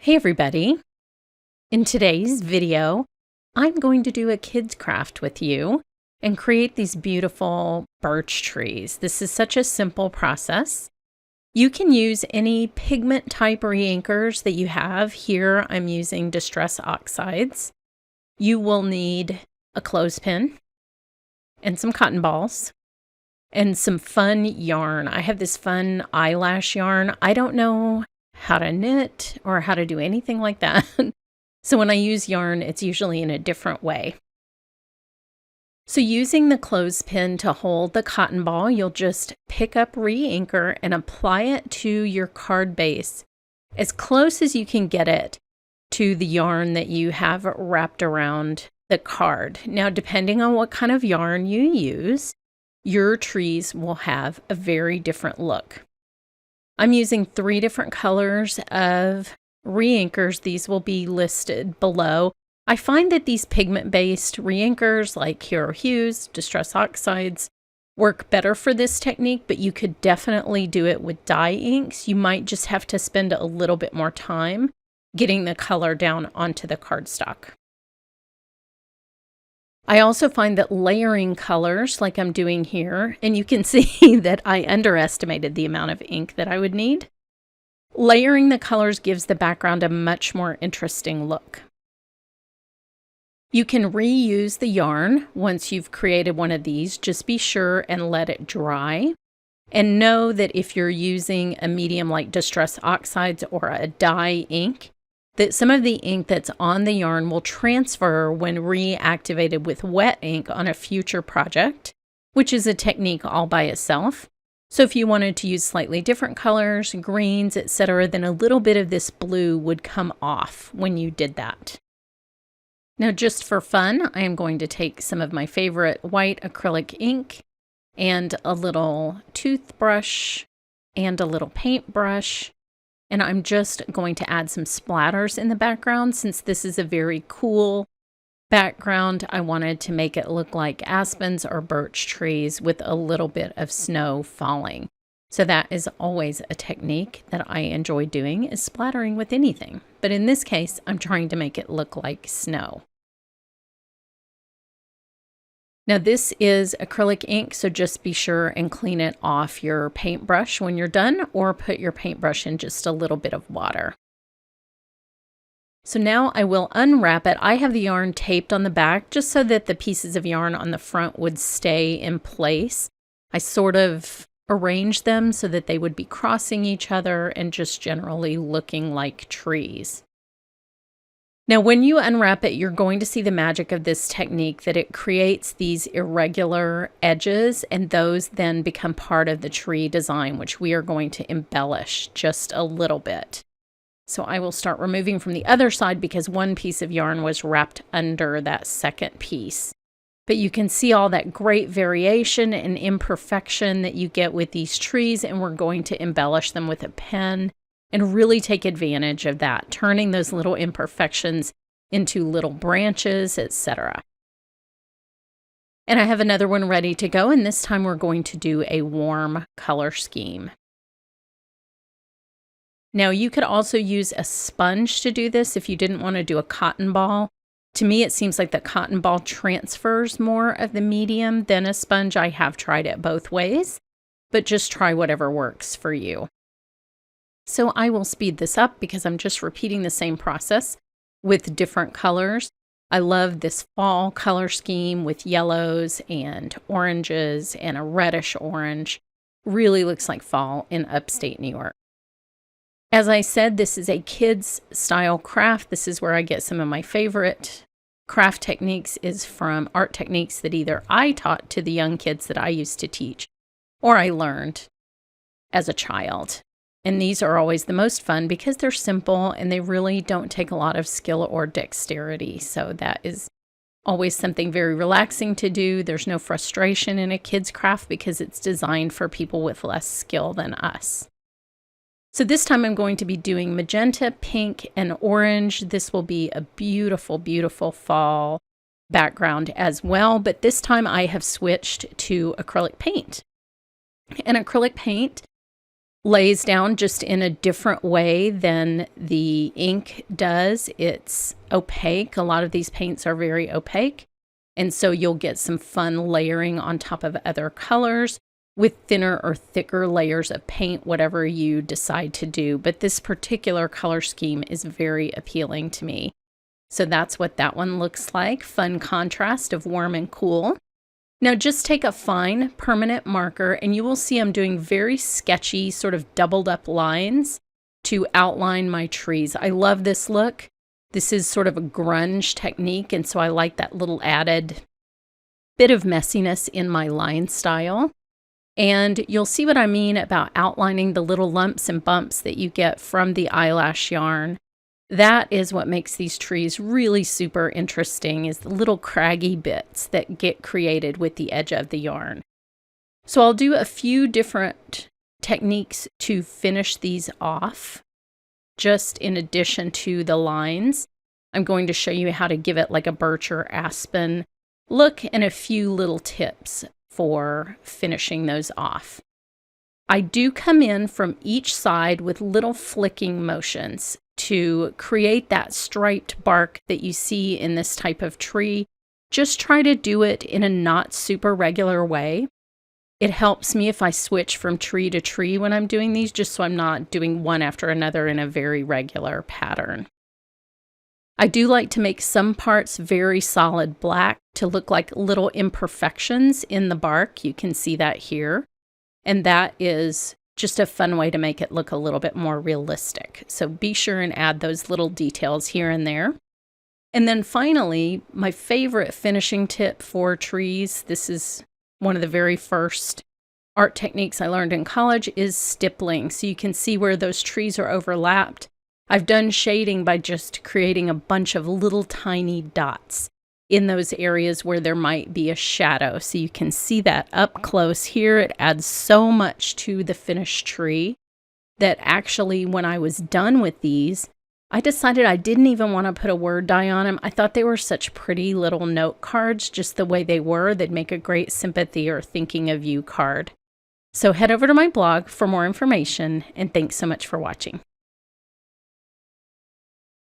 Hey everybody! In today's video, I'm going to do a kids craft with you and create these beautiful birch trees. This is such a simple process. You can use any pigment type reinkers that you have. Here I'm using Distress Oxides. You will need a clothespin and some cotton balls and some fun yarn. I have this fun eyelash yarn. I don't know how to knit or how to do anything like that. So when I use yarn, it's usually in a different way. So using the clothespin to hold the cotton ball, you'll just pick up reinker and apply it to your card base as close as you can get it to the yarn that you have wrapped around the card. Now, depending on what kind of yarn you use, your trees will have a very different look. I'm using 3 different colors of reinkers. These will be listed below. I find that these pigment-based reinkers like Hero Hues, Distress Oxides work better for this technique, but you could definitely do it with dye inks. You might just have to spend a little bit more time getting the color down onto the cardstock. I also find that layering colors like I'm doing here, and you can see that I underestimated the amount of ink that I would need. Layering the colors gives the background a much more interesting look. You can reuse the yarn once you've created one of these. Just be sure and let it dry. And know that if you're using a medium like Distress Oxides or a dye ink, that some of the ink that's on the yarn will transfer when reactivated with wet ink on a future project, which is a technique all by itself. So if you wanted to use slightly different colors, greens, etc., then a little bit of this blue would come off when you did that. Now, just for fun, I am going to take some of my favorite white acrylic ink and a little toothbrush and a little paintbrush. And I'm just going to add some splatters in the background. Since this is a very cool background, I wanted to make it look like aspens or birch trees with a little bit of snow falling. So that is always a technique that I enjoy doing, is splattering with anything. But in this case, I'm trying to make it look like snow. Now this is acrylic ink, so just be sure and clean it off your paintbrush when you're done, or put your paintbrush in just a little bit of water. So now I will unwrap it. I have the yarn taped on the back just so that the pieces of yarn on the front would stay in place. I sort of arranged them so that they would be crossing each other and just generally looking like trees. Now, when you unwrap it, you're going to see the magic of this technique, that it creates these irregular edges, and those then become part of the tree design, which we are going to embellish just a little bit. So I will start removing from the other side because one piece of yarn was wrapped under that second piece. But you can see all that great variation and imperfection that you get with these trees, and we're going to embellish them with a pen and really take advantage of that, turning those little imperfections into little branches, etc. And I have another one ready to go, and this time we're going to do a warm color scheme. Now, you could also use a sponge to do this if you didn't want to do a cotton ball. To me, it seems like the cotton ball transfers more of the medium than a sponge. I have tried it both ways, but just try whatever works for you. So I will speed this up because I'm just repeating the same process with different colors. I love this fall color scheme with yellows and oranges and a reddish orange. Really looks like fall in upstate New York. As I said, this is a kids style craft. This is where I get some of my favorite craft techniques, is from art techniques that either I taught to the young kids that I used to teach or I learned as a child. And these are always the most fun because they're simple and they really don't take a lot of skill or dexterity. So that is always something very relaxing to do. There's no frustration in a kid's craft because it's designed for people with less skill than us. So this time I'm going to be doing magenta, pink, and orange. This will be a beautiful, beautiful fall background as well. But this time I have switched to acrylic paint. And acrylic paint lays down just in a different way than the ink does. It's opaque. A lot of these paints are very opaque. And so you'll get some fun layering on top of other colors with thinner or thicker layers of paint, whatever you decide to do. But this particular color scheme is very appealing to me. So that's what that one looks like. Fun contrast of warm and cool. Now just take a fine permanent marker and you will see I'm doing very sketchy sort of doubled up lines to outline my trees. I love this look. This is sort of a grunge technique, and so I like that little added bit of messiness in my line style. And you'll see what I mean about outlining the little lumps and bumps that you get from the eyelash yarn. That is what makes these trees really super interesting, is the little craggy bits that get created with the edge of the yarn. So I'll do a few different techniques to finish these off. Just in addition to the lines, I'm going to show you how to give it like a birch or aspen look and a few little tips for finishing those off. I do come in from each side with little flicking motions to create that striped bark that you see in this type of tree. Just try to do it in a not super regular way. It helps me if I switch from tree to tree when I'm doing these, just so I'm not doing one after another in a very regular pattern. I do like to make some parts very solid black to look like little imperfections in the bark. You can see that here. And that is just a fun way to make it look a little bit more realistic. So be sure and add those little details here and there. And then finally, my favorite finishing tip for trees, this is one of the very first art techniques I learned in college, is stippling. So you can see where those trees are overlapped. I've done shading by just creating a bunch of little tiny dots in those areas where there might be a shadow. So you can see that up close here. It adds so much to the finished tree that actually when I was done with these, I decided I didn't even want to put a word die on them. I thought they were such pretty little note cards, just the way they were. They'd make a great sympathy or thinking of you card. So head over to my blog for more information, and thanks so much for watching.